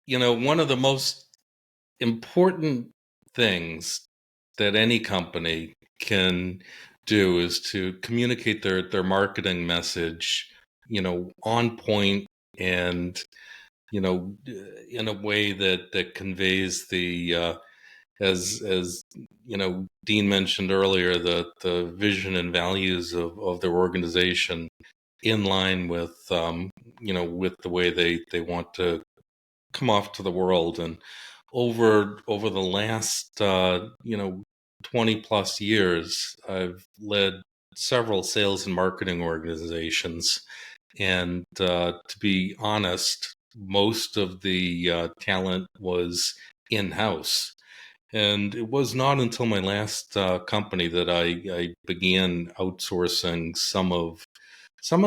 One of the most important things that any company can do is to communicate their marketing message, on point and, in a way that conveys as Dean mentioned earlier, the vision and values of their organization in line with the way they want to come off to the world. And over the last 20 plus years, I've led several sales and marketing organizations, and to be honest, most of the talent was in-house. And it was not until my last company that I began outsourcing some of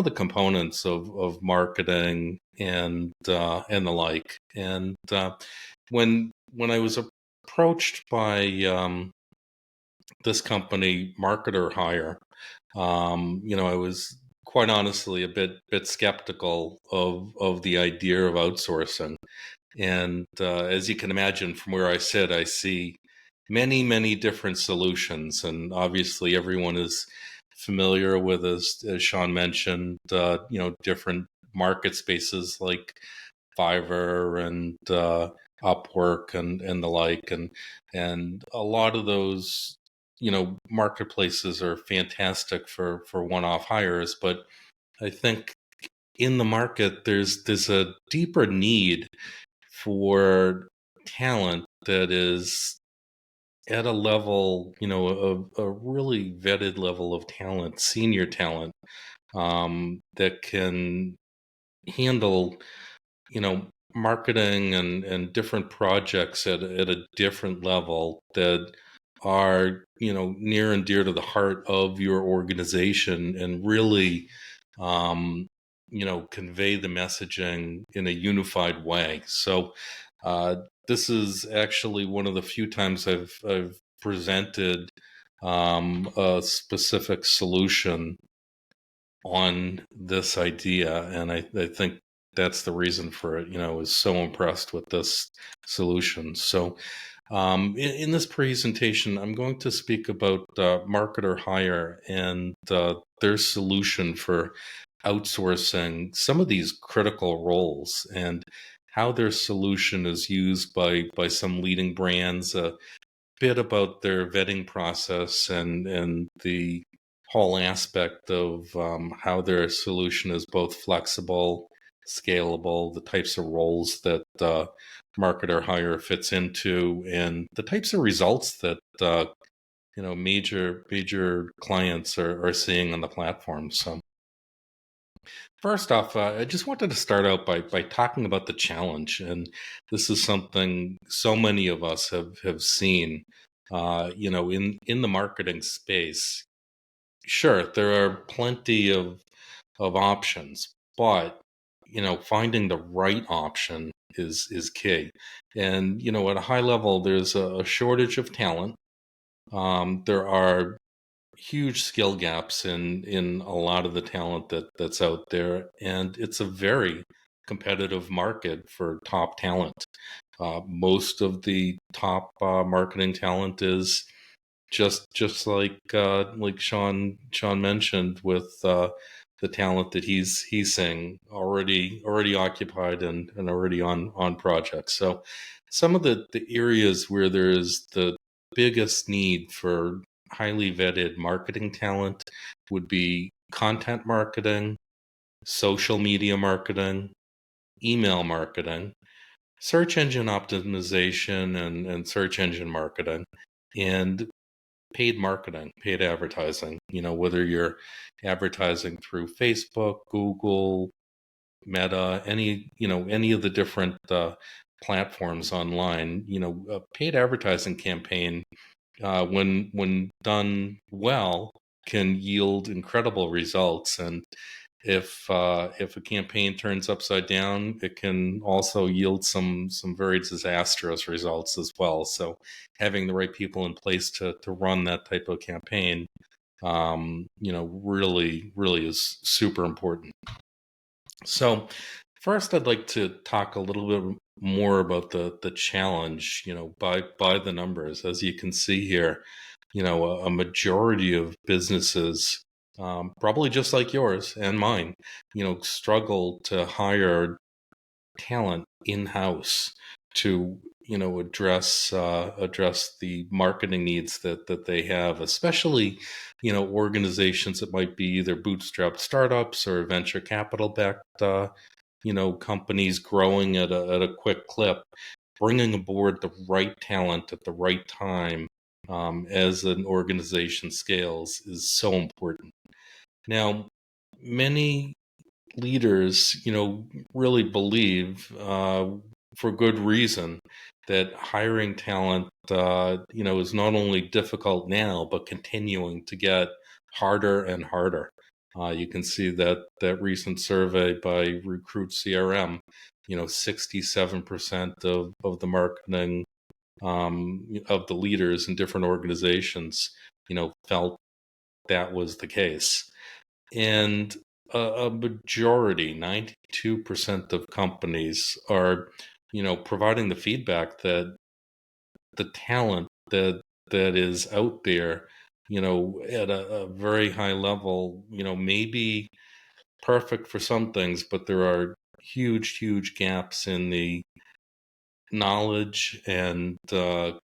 the components of marketing and the like. And when I was approached by this company, MarketerHire, I was quite honestly a bit skeptical of the idea of outsourcing. And as you can imagine, from where I sit, I see many different solutions, and obviously everyone is familiar with, as Sean mentioned, different market spaces like Fiverr and Upwork and the like, and a lot of those marketplaces are fantastic for one-off hires. But I think in the market there's a deeper need for talent that is at a level, a really vetted level of talent, senior talent, that can handle, marketing and different projects at a different level that are, near and dear to the heart of your organization, and really, convey the messaging in a unified way. So, this is actually one of the few times I've presented a specific solution on this idea, and I think that's the reason for it. I was so impressed with this solution. So, in this presentation, I'm going to speak about MarketerHire and their solution for outsourcing some of these critical roles, and how their solution is used by some leading brands. A bit about their vetting process and the whole aspect of how their solution is both flexible, scalable, the types of roles that MarketerHire fits into, and the types of results that major clients are seeing on the platform. So first off, I just wanted to start out by talking about the challenge, and this is something so many of us have seen, in the marketing space. Sure, there are plenty of options, but finding the right option is key. And at a high level, there's a shortage of talent. There are huge skill gaps in a lot of the talent that's out there, and it's a very competitive market for top talent. Most of the top marketing talent is just like Sean mentioned, with the talent that he's saying already occupied and already on projects. So some of the areas where there's the biggest need for highly vetted marketing talent would be content marketing, social media marketing, email marketing, search engine optimization and search engine marketing, and paid marketing, paid advertising. Whether you're advertising through Facebook, Google, Meta, any of the different platforms online. A paid advertising campaign, when done well, can yield incredible results. And if a campaign turns upside down, it can also yield some very disastrous results as well. So having the right people in place to run that type of campaign, really is super important. So first, I'd like to talk a little bit more about the challenge, by the numbers. As you can see here, a majority of businesses, probably just like yours and mine, struggle to hire talent in-house to address the marketing needs that they have, especially organizations that might be either bootstrapped startups or venture capital backed companies growing at a quick clip. Bringing aboard the right talent at the right time, as an organization scales, is so important. Now, many leaders, really believe, for good reason, that hiring talent, is not only difficult now, but continuing to get harder and harder. You can see that recent survey by Recruit CRM, 67% of the marketing, of the leaders in different organizations, felt that was the case. And a majority, 92% of companies are, providing the feedback that the talent that is out there, at a very high level, may be perfect for some things, but there are huge gaps in the knowledge and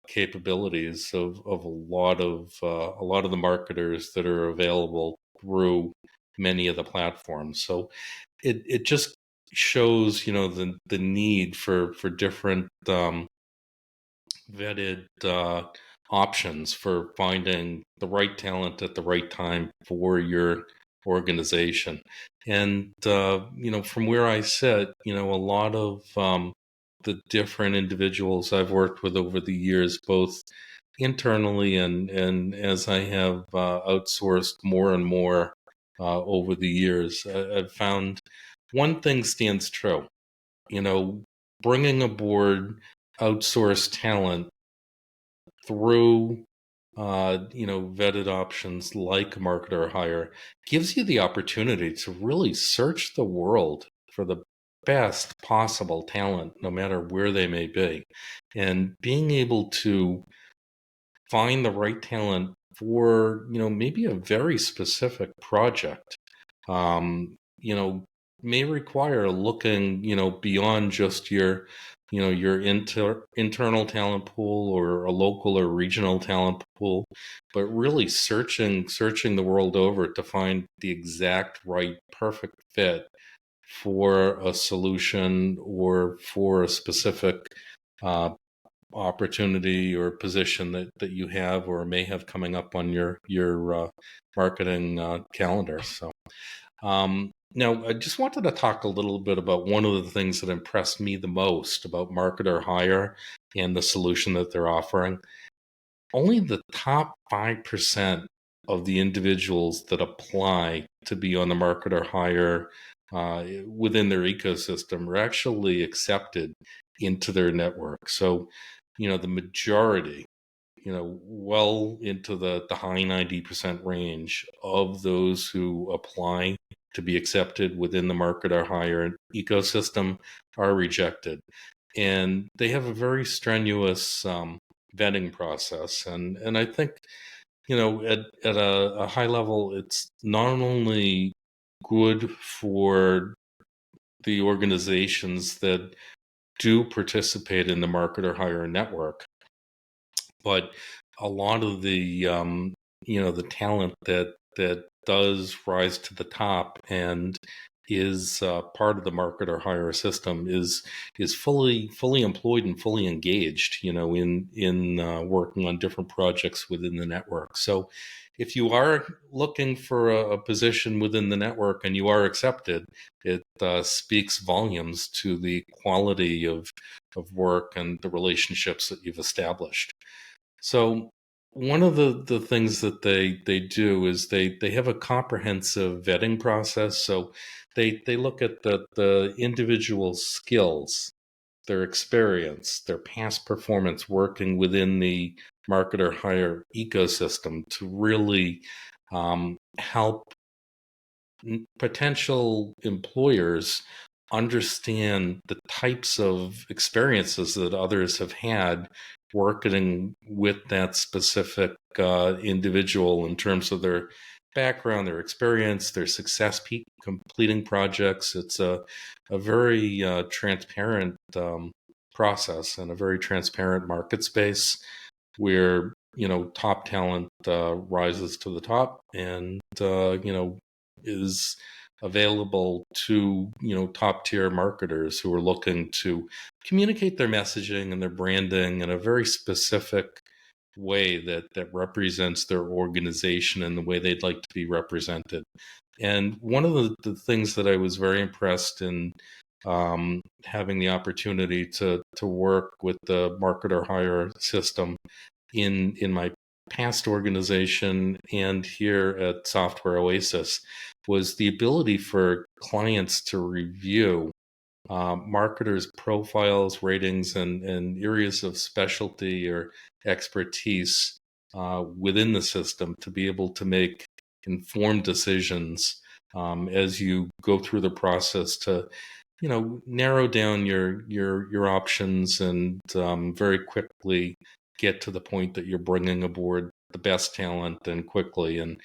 capabilities of a lot of the marketers that are available through many of the platforms. So it just shows, the need for different vetted options for finding the right talent at the right time for your organization. And from where I sit, a lot of the different individuals I've worked with over the years, both internally and as I have outsourced more and more over the years, I've found one thing stands true. Bringing aboard outsourced talent through vetted options like MarketerHire gives you the opportunity to really search the world for the best possible talent, no matter where they may be. And being able to find the right talent for, maybe a very specific project, you know, may require looking, beyond just your internal talent pool or a local or regional talent pool, but really searching the world over to find the exact right perfect fit for a solution or for a specific uh, opportunity or position that you have or may have coming up on your marketing calendar. So now, I just wanted to talk a little bit about one of the things that impressed me the most about MarketerHire and the solution that they're offering. Only the top 5% of the individuals that apply to be on the MarketerHire within their ecosystem are actually accepted into their network. So, the majority, well into the high 90% range of those who apply to be accepted within the MarketerHire ecosystem are rejected. And they have a very strenuous vetting process. And I think, at a high level, it's not only good for the organizations that do participate in the MarketerHire network, but a lot of the the talent that does rise to the top and is part of the MarketerHire system is fully employed and fully engaged, in working on different projects within the network. So if you are looking for a position within the network and you are accepted, it speaks volumes to the quality of work and the relationships that you've established. So one of the things that they do is they have a comprehensive vetting process. So they look at the individual skills, their experience, their past performance working within the MarketerHire ecosystem to really help potential employers understand the types of experiences that others have had working with that specific individual in terms of their background, their experience, their success completing projects. It's a very transparent process and a very transparent market space where top talent rises to the top and is available to top tier marketers who are looking to communicate their messaging and their branding in a very specific way that represents their organization and the way they'd like to be represented. And one of the things that I was very impressed in having the opportunity to work with the MarketerHire system in my past organization and here at Software Oasis was the ability for clients to review marketers' profiles, ratings, and areas of specialty or expertise within the system to be able to make informed decisions as you go through the process to narrow down your options and very quickly get to the point that you're bringing aboard the best talent and quickly. And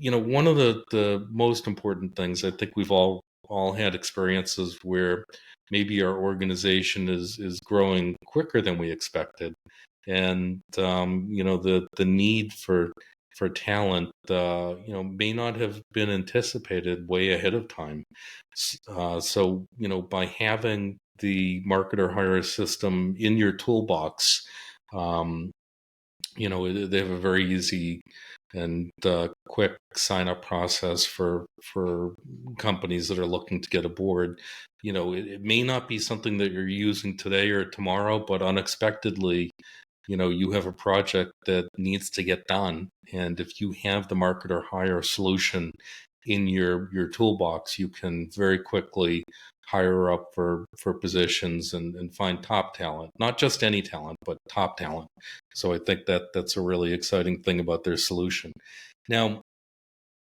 one of the most important things, I think we've all had experiences where maybe our organization is growing quicker than we expected, and the need for talent may not have been anticipated way ahead of time. So by having the MarketerHire system in your toolbox, they have a very easy and quick sign-up process for companies that are looking to get aboard. It may not be something that you're using today or tomorrow, but unexpectedly, you have a project that needs to get done. And if you have the MarketerHire solution in your toolbox, you can very quickly hire up for positions and find top talent, not just any talent, but top talent. So I think that's a really exciting thing about their solution. Now,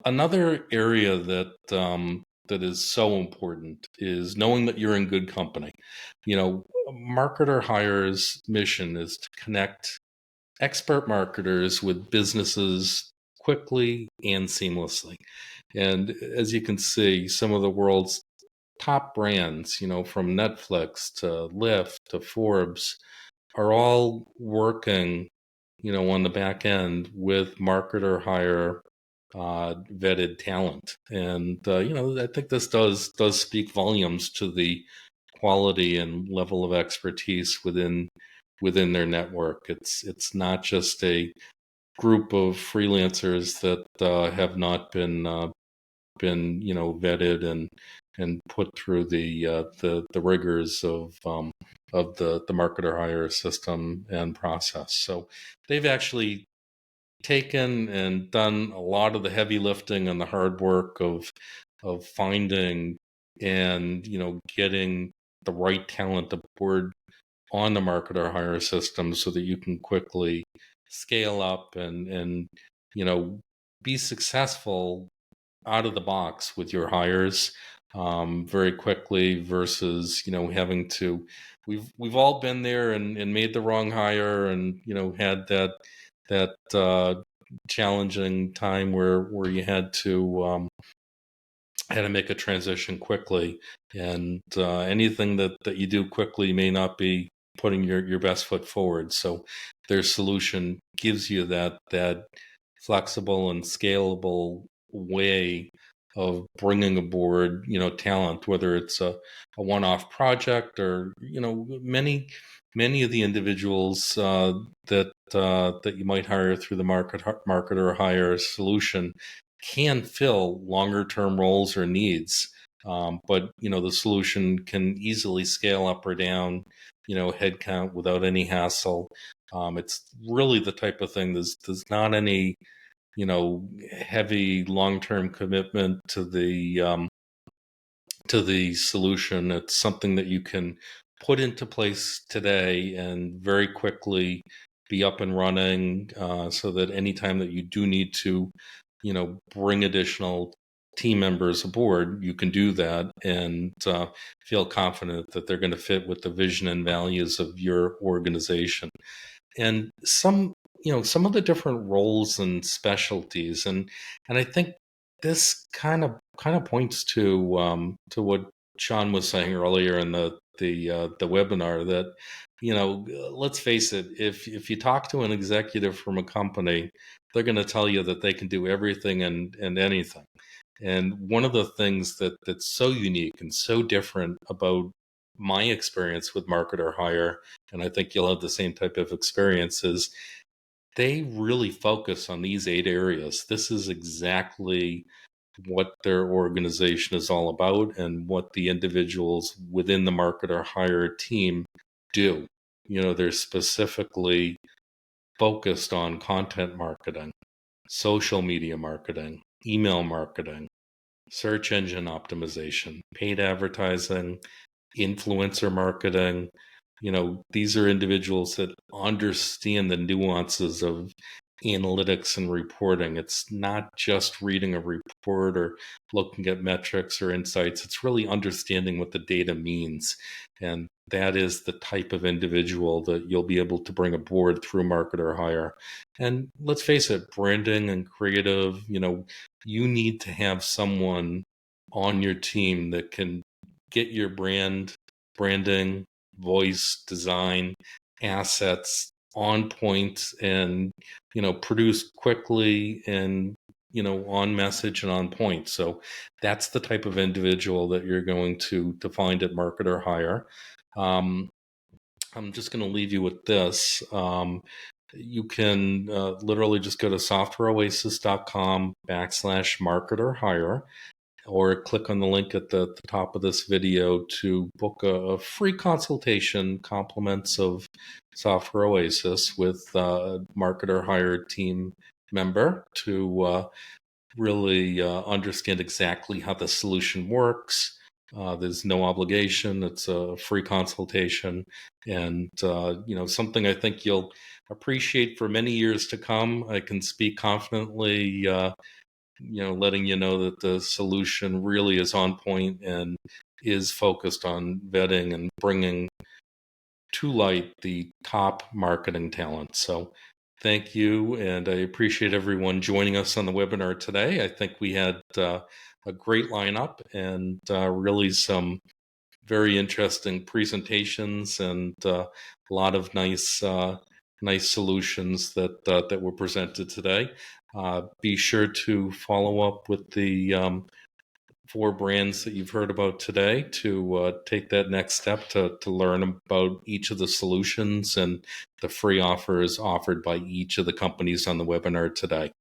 another area that is so important is knowing that you're in good company. MarketerHire's mission is to connect expert marketers with businesses quickly and seamlessly. And as you can see, some of the world's top brands, from Netflix to Lyft to Forbes, are all working, on the back end with MarketerHire vetted talent. And, I think this does speak volumes to the quality and level of expertise within their network. It's not just a group of freelancers that have not been vetted and put through the rigors of the MarketerHire system and process. So they've actually taken and done a lot of the heavy lifting and the hard work of finding and getting the right talent aboard on the MarketerHire system so that you can quickly scale up and be successful out of the box with your hires very quickly versus having to. We've all been there and made the wrong hire and had that challenging time where you had to make a transition quickly, and anything that you do quickly may not be putting your best foot forward. So their solution gives you that flexible and scalable way of bringing aboard talent, whether it's a one-off project or many of the individuals that you might hire through the MarketerHire solution can fill longer term roles or needs, but the solution can easily scale up or down headcount without any hassle. It's really the type of thing there's not any heavy long-term commitment to the solution. It's something that you can put into place today and very quickly be up and running, so that anytime that you do need to bring additional team members aboard, you can do that and feel confident that they're going to fit with the vision and values of your organization. And some of the different roles and specialties, and I think this kind of points to what Sean was saying earlier in the webinar, that let's face it, if you talk to an executive from a company, they're going to tell you that they can do everything and anything. And one of the things that's so unique and so different about my experience with MarketerHire, and I think you'll have the same type of experiences, they really focus on these 8 areas. This is exactly what their organization is all about and what the individuals within the MarketerHire team do. They're specifically focused on content marketing, social media marketing, email marketing, search engine optimization, paid advertising, influencer marketing. These are individuals that understand the nuances of analytics and reporting. It's not just reading a report or looking at metrics or insights. It's really understanding what the data means. And that is the type of individual that you'll be able to bring aboard through MarketerHire. And let's face it, branding and creative, you need to have someone on your team that can get your branding, voice, design, assets on point and, produce quickly and, on message and on point. So that's the type of individual that you're going to find at MarketerHire. I'm just going to leave you with this. You can literally just go to softwareoasis.com/MarketerHire, or click on the link at the top of this video to book a free consultation, compliments of Software Oasis, with a MarketerHire team member to really understand exactly how the solution works. There's no obligation. It's a free consultation, and something I think you'll appreciate for many years to come. I can speak confidently, letting you know that the solution really is on point and is focused on vetting and bringing to light the top marketing talent. So thank you, and I appreciate everyone joining us on the webinar today. I think we had a great lineup and really some very interesting presentations and a lot of nice solutions that were presented today. Be sure to follow up with the 4 brands that you've heard about today to take that next step to learn about each of the solutions and the free offers offered by each of the companies on the webinar today.